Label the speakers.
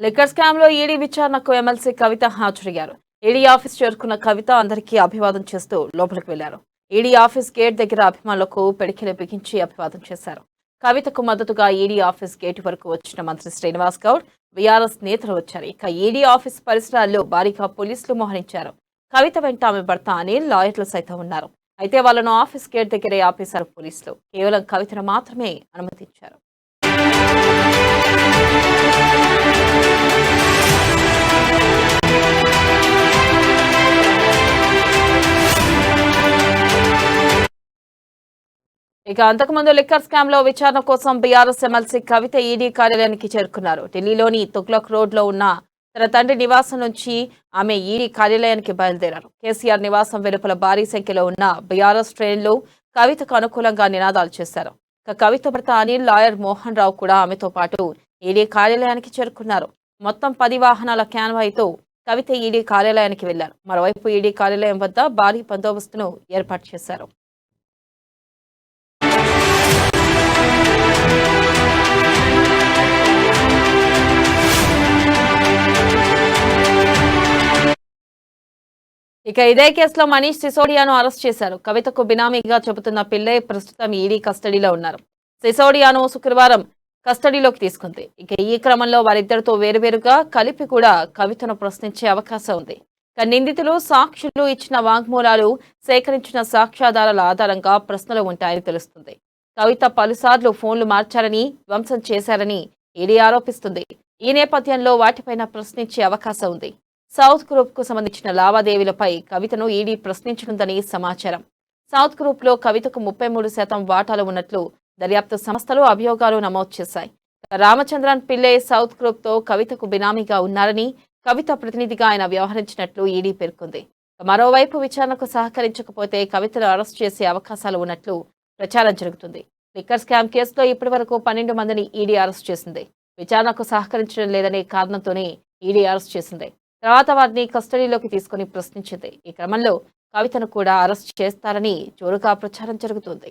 Speaker 1: Liquor scam లో ED విచారణకు MLC కవిత హాజరయ్యారు. ఈడీ ఆఫీస్ చేరుకున్న కవిత అందరికీ అభివాదం చేస్తూ లోపలికి వెళ్లారు. ఈడీ ఆఫీస్ గేట్ దగ్గర అభిమానులకు పెడికిలు బిగించి అభివాదం చేశారు. కవితకు మద్దతుగా ఈడీ ఆఫీస్ గేటు వరకు వచ్చిన మంత్రి శ్రీనివాస్ గౌడ్, బీఆర్ఎస్ నేతలు వచ్చారు. ఇక ఈడీ ఆఫీస్ పరిసరాల్లో భారీగా పోలీసులు మోహరించారు. కవిత వెంట ఆమె భర్త అనిల్, లాయర్లు సైతం ఉన్నారు. అయితే వాళ్లను ఆఫీస్ గేట్ దగ్గరే ఆపేశారు పోలీసులు. కేవలం కవితను మాత్రమే అనుమతించారు. ఇక అంతకుముందు లిక్కర్ స్కామ్ లో విచారణ కోసం బీఆర్ఎస్ ఎమ్మెల్సీ కవిత ఈడీ కార్యాలయానికి చేరుకున్నారు. ఢిల్లీలోని తుగ్లక్ రోడ్ లో ఉన్న తన తండ్రి నివాసం నుంచి ఆమె ఈడీ కార్యాలయానికి బయలుదేరారు. కేసీఆర్ నివాసం వెలుపల భారీ సంఖ్యలో ఉన్న బీఆర్ఎస్ శ్రేణులు కవితకు అనుకూలంగా నినాదాలు చేశారు. కవిత భర్త అనిల్, లాయర్ మోహన్ రావు కూడా ఆమెతో పాటు ఈడీ కార్యాలయానికి చేరుకున్నారు. మొత్తం 10 వాహనాల క్యాన్వాయ్తో కవిత ఈడీ కార్యాలయానికి వెళ్లారు. మరోవైపు ఈడీ కార్యాలయం వద్ద భారీ బందోబస్తును ఏర్పాటు చేశారు. ఇక ఇదే కేసులో మనీష్ సిసోడియాను అరెస్ట్ చేశారు. కవితకు బినామీగా చెబుతున్న పిల్లే ప్రస్తుతం ఈడీ కస్టడీలో ఉన్నారు. సిసోడియాను శుక్రవారం కస్టడీలోకి తీసుకుంది. ఇక ఈ క్రమంలో వారిద్దరితో వేరువేరుగా కలిపి కూడా కవితను ప్రశ్నించే అవకాశం ఉంది. నిందితులు, సాక్షులు ఇచ్చిన వాంగ్మూలాలు, సేకరించిన సాక్ష్యాధారాల ఆధారంగా ప్రశ్నలు ఉంటాయని తెలుస్తుంది. కవిత పలుసార్లు ఫోన్లు మార్చారని, ధ్వంసం చేశారని ఈడీ ఆరోపిస్తుంది. ఈ నేపథ్యంలో వాటిపైన ప్రశ్నించే అవకాశం ఉంది. సౌత్ గ్రూప్ కు సంబంధించిన లావాదేవీలపై కవితను ఈడీ ప్రశ్నించనుందని సమాచారం. సౌత్ గ్రూప్ లో కవితకు 33% వాటాలు ఉన్నట్లు దర్యాప్తు సంస్థలు అభియోగాలు నమోదు చేశాయి. రామచంద్రన్ పిల్లే సౌత్ గ్రూప్ తో కవితకు బినామీగా ఉన్నారని, కవిత ప్రతినిధిగా ఆయన వ్యవహరించినట్లు ఈడీ పేర్కొంది. మరోవైపు విచారణకు సహకరించకపోతే కవితను అరెస్ట్ చేసే అవకాశాలు ఉన్నట్లు ప్రచారం జరుగుతుంది. లిక్కర్ స్కామ్ కేసులో ఇప్పటి వరకు 12 మందిని ఈడీ అరెస్ట్ చేసింది. విచారణకు సహకరించడం లేదనే కారణంతోనే ఈడీ అరెస్ట్ చేసింది. తర్వాత వారిని కస్టడీలోకి తీసుకుని ప్రశ్నించింది. ఈ క్రమంలో కవితను కూడా అరెస్ట్ చేస్తారని జోరుగా ప్రచారం జరుగుతుంది.